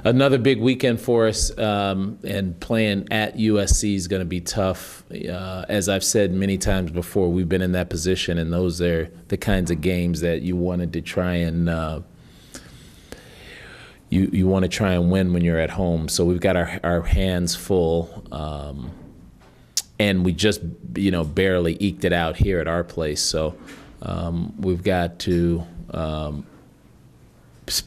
Another big weekend for us, and playing at USC is going to be tough. As I've said many times before, we've been in that position, and those are the kinds of games that you wanted to try and you want to try and win when you're at home. So we've got our hands full, and we just barely eked it out here at our place. So we've got to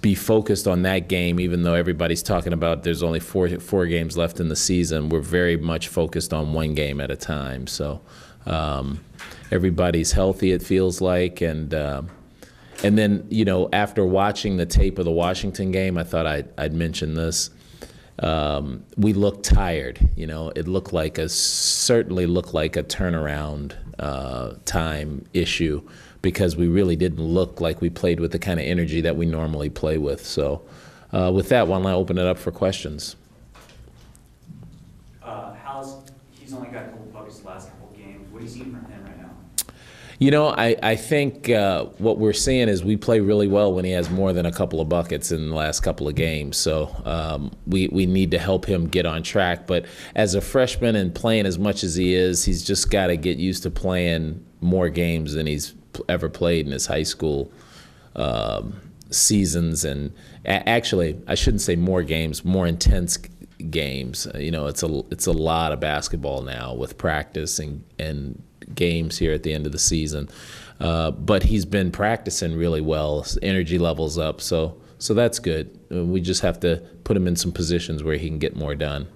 be focused on that game, even though everybody's talking about there's only four games left in the season. We're very much focused on one game at a time. So everybody's healthy, it feels like, and then after watching the tape of the Washington game, I thought I'd mention this. We looked tired. It certainly looked like a turnaround time issue, because we really didn't look like we played with the kind of energy that we normally play with. So with that, why don't I open it up for questions? He's only got a couple buckets the last couple games. What are you seeing from him right now? I think what we're seeing is we play really well when he has more than a couple of buckets in the last couple of games. So we need to help him get on track. But as a freshman and playing as much as he is, he's just got to get used to playing more games than he's ever played in his high school seasons. And actually, I shouldn't say more games, more intense games. It's a lot of basketball now with practice and games here at the end of the season. But he's been practicing really well. His energy level's up, so that's good. We just have to put him in some positions where he can get more done.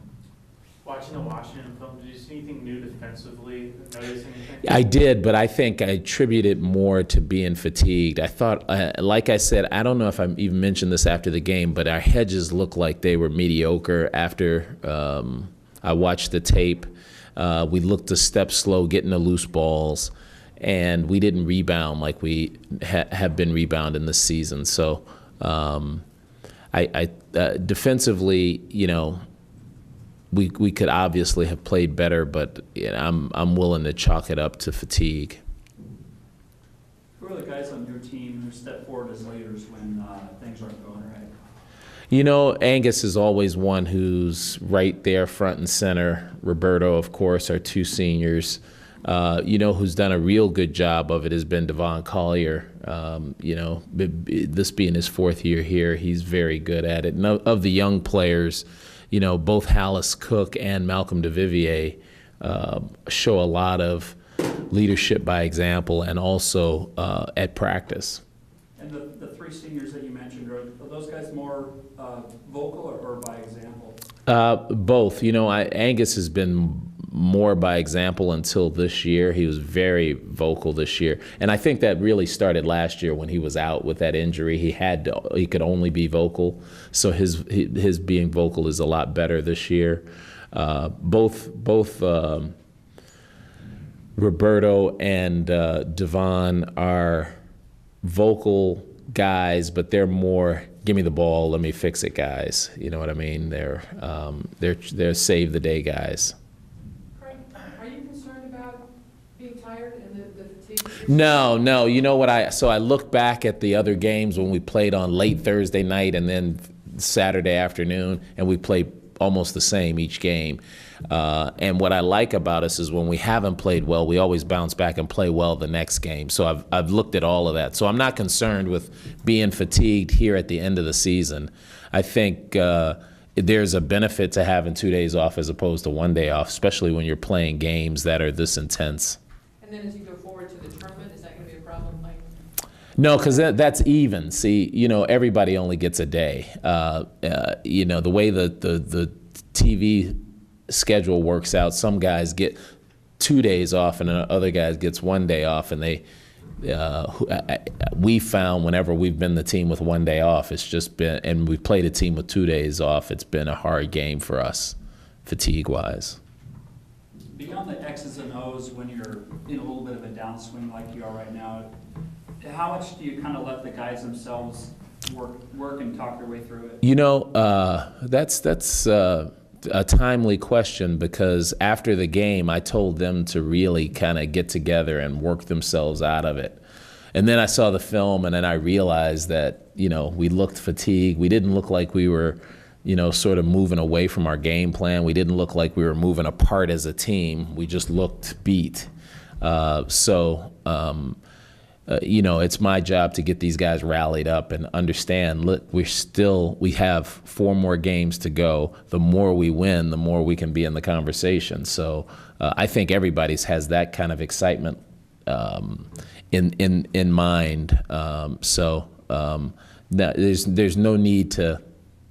Watching the Washington film, did you see anything new defensively? Notice anything? I did, but I think I attribute it more to being fatigued. I thought, like I said, I don't know if I even mentioned this after the game, but our hedges looked like they were mediocre after I watched the tape. We looked a step slow getting the loose balls, and we didn't rebound like we have been rebounding this season. So I defensively, we could obviously have played better, but I'm willing to chalk it up to fatigue. Who are the guys on your team who step forward as leaders when things aren't going right? Angus is always one who's right there front and center. Roberto, of course, our two seniors. Who's done a real good job of it has been Devon Collier. This being his fourth year here, he's very good at it. And of the young players, both Hallis Cook and Malcolm DeVivier show a lot of leadership by example, and also at practice. And the three seniors that you mentioned, are those guys more vocal or by example? Both. Angus has been more by example until this year. He was very vocal this year, and I think that really started last year when he was out with that injury. He could only be vocal, so his being vocal is a lot better this year. Both Roberto and Devon are vocal guys, but they're more give me the ball, let me fix it guys. You know what I mean? They're save the day guys. Are you concerned about being tired and the fatigue? No. You know what? So I look back at the other games when we played on late Thursday night and then Saturday afternoon, and we played almost the same each game. And what I like about us is when we haven't played well, we always bounce back and play well the next game. So I've looked at all of that. So I'm not concerned with being fatigued here at the end of the season. I think there's a benefit to having 2 days off as opposed to 1 day off, especially when you're playing games that are this intense. And then as you go forward to the tournament, is that going to be a problem? No, because that's even. See, everybody only gets a day. The way the TV schedule works out, some guys get 2 days off and other guys gets 1 day off, and we found whenever we've been the team with 1 day off, it's just been, and we've played a team with 2 days off, it's been a hard game for us, fatigue-wise. Beyond the X's and O's, when you're in a little bit of a downswing like you are right now, how much do you kind of let the guys themselves work and talk their way through it? That's a timely question, because after the game, I told them to really kind of get together and work themselves out of it. And then I saw the film, and then I realized that, we looked fatigued. We didn't look like we were sort of moving away from our game plan. We didn't look like we were moving apart as a team. We just looked beat. It's my job to get these guys rallied up and understand, look, we have 4 more games to go. The more we win, the more we can be in the conversation. So I think everybody's has that kind of excitement in mind. There's no need to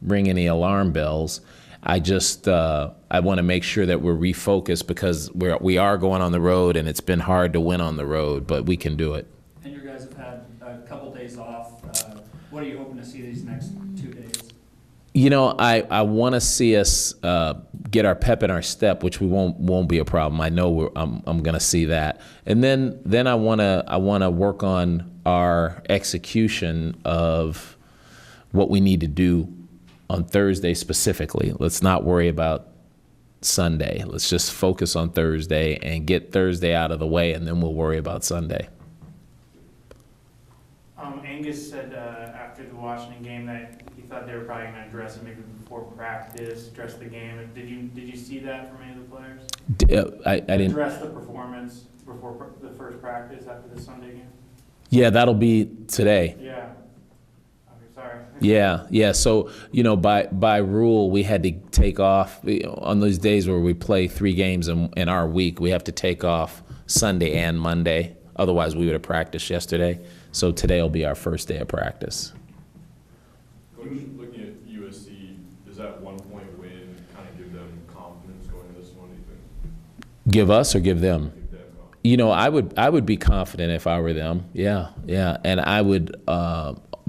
ring any alarm bells. I just I want to make sure that we're refocused because we are going on the road, and it's been hard to win on the road, but we can do it. And you guys have had a couple days off. What are you hoping to see these next 2 days? I want to see us get our pep in our step, which we won't be a problem. I know I'm going to see that, and then I want to work on our execution of what we need to do on Thursday specifically. Let's not worry about Sunday. Let's just focus on Thursday and get Thursday out of the way, and then we'll worry about Sunday. Angus said after the Washington game that he thought they were probably going to address it maybe before practice, address the game. Did you see that from any of the players? I didn't address the performance before the first practice after the Sunday game. Yeah, that'll be today. Yeah. Okay, sorry. Yeah. So by rule, we had to take off on those days where we play 3 games in our week. We have to take off Sunday and Monday. Otherwise, we would have practiced yesterday. So today will be our first day of practice. Coach, looking at USC, does that 1-point win kind of give them confidence going into this one, do you think? Give us or give them? Give them confidence. I would be confident if I were them. Yeah. And I would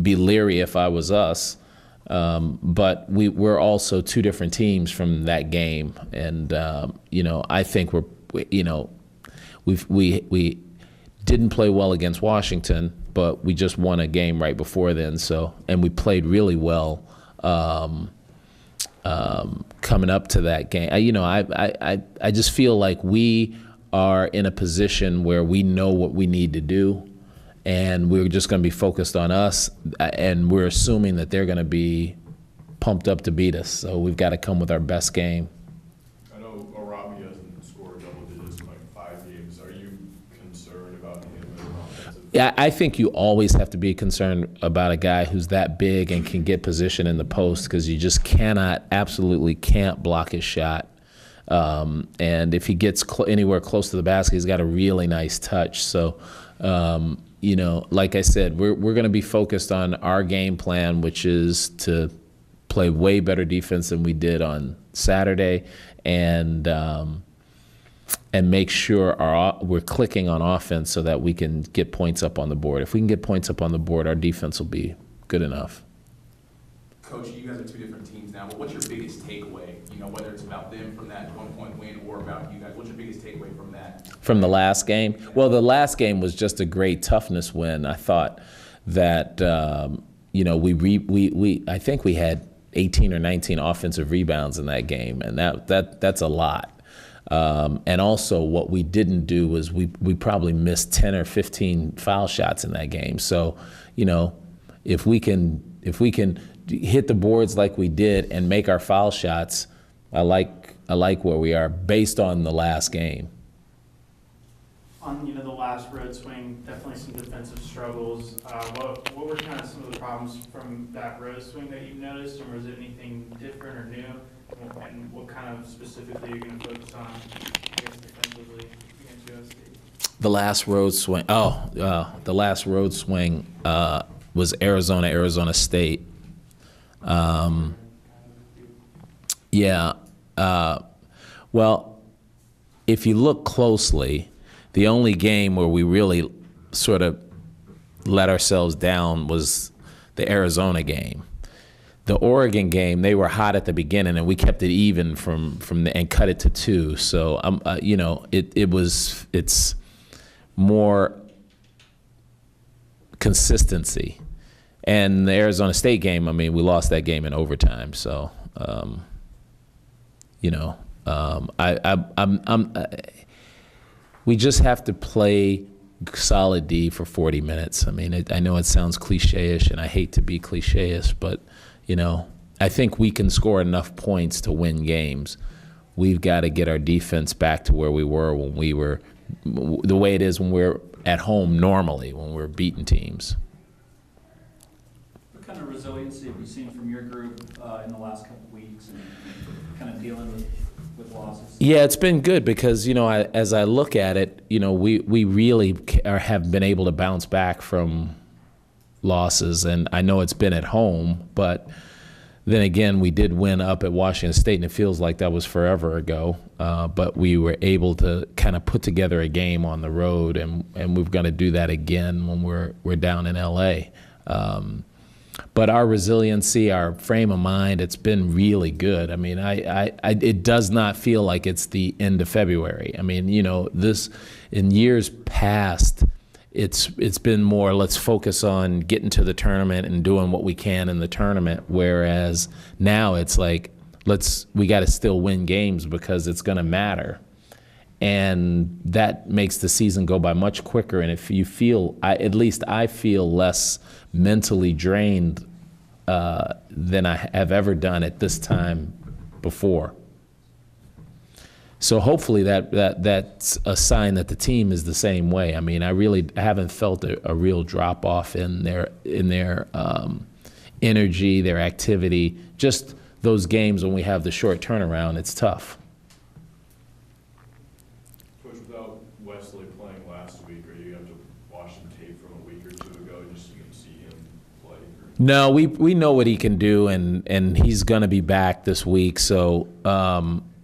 be leery if I was us. But we're also 2 different teams from that game. And, I think we didn't play well against Washington, but we just won a game right before then. And we played really well coming up to that game. I just feel like we are in a position where we know what we need to do, and we're just going to be focused on us, and we're assuming that they're going to be pumped up to beat us. So we've got to come with our best game. I know Arabi hasn't scored double digits in like 5 games. Are you concerned about him as an offensive? Yeah, I think you always have to be concerned about a guy who's that big and can get position in the post, because you just absolutely can't block his shot. And if he gets anywhere close to the basket, he's got a really nice touch. So, like I said, we're going to be focused on our game plan, which is to play way better defense than we did on Saturday, and make sure we're clicking on offense so that we can get points up on the board. If we can get points up on the board, our defense will be good enough. Coach, you guys are 2 different teams now, but what's your biggest takeaway? Whether it's about them from that 1-point win or about you guys, what's your biggest takeaway from that? From the last game? Well, the last game was just a great toughness win. I thought that, I think we had 18 or 19 offensive rebounds in that game, and that's a lot. And also what we didn't do was we probably missed 10 or 15 foul shots in that game. So, if we can hit the boards like we did and make our foul shots, I like where we are based on the last game. On the last road swing, definitely some defensive struggles. What were kind of some of the problems from that road swing that you've noticed, or was it anything different or new? And what kind of specifically are you going to focus on, defensively against USC? The last road swing. The last road swing was Arizona State. Well, if you look closely, the only game where we really sort of let ourselves down was the Arizona game. The Oregon game, they were hot at the beginning, and we kept it even and cut it to 2. So it's more consistency. And the Arizona State game, we lost that game in overtime. So, we just have to play solid D for 40 minutes. I know it sounds cliche-ish, and I hate to be cliche-ish, but, I think we can score enough points to win games. We've got to get our defense back to where we were when we were, the way it is when we're at home normally, when we're beating teams. What kind of resiliency have you seen from your group in the last couple of weeks and kind of dealing with losses? Yeah, it's been good because, as I look at it, we really have been able to bounce back from losses. And I know it's been at home, but then again, we did win up at Washington State, and it feels like that was forever ago. But we were able to kind of put together a game on the road, and we're going to do that again when we're down in L.A. But our resiliency, our frame of mind, it's been really good. I mean, it does not feel like it's the end of February. I mean, this in years past, it's been more, let's focus on getting to the tournament and doing what we can in the tournament, whereas now it's like, we got to still win games because it's going to matter. And that makes the season go by much quicker. And if you feel, at least I feel less mentally drained than I have ever done at this time before. So hopefully that's a sign that the team is the same way. I mean, I really haven't felt a real drop off in their energy, their activity. Just those games when we have the short turnaround, it's tough. Coach, without Wesley playing last week, are you going to have to watch some tape from a week or two ago just so you can see him play? No, we know what he can do, and he's going to be back this week. So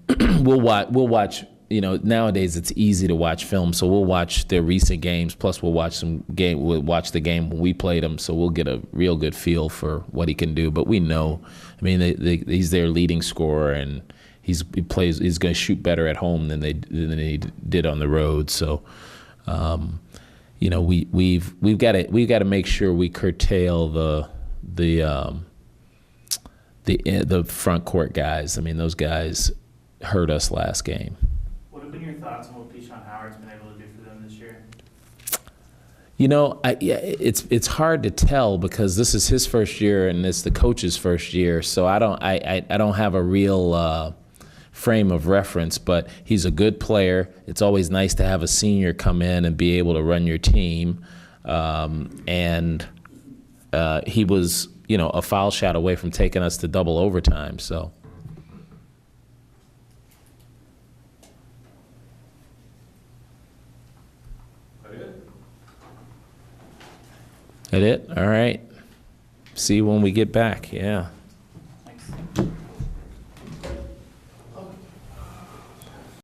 we'll watch. Nowadays it's easy to watch film, so we'll watch their recent games. Plus, we'll watch We'll watch the game when we played him, so we'll get a real good feel for what he can do. But we know, I mean, he's their leading scorer, and he's going to shoot better at home than he did on the road. So, we've got to make sure we curtail the front court guys. I mean, those guys hurt us last game. What have been your thoughts on what Keyshawn Howard's been able to do for them this year? It's hard to tell because this is his first year and it's the coach's first year, so I don't have a real frame of reference. But he's a good player. It's always nice to have a senior come in and be able to run your team, and he was a foul shot away from taking us to double overtime. So. That it? All right. See you when we get back. Yeah.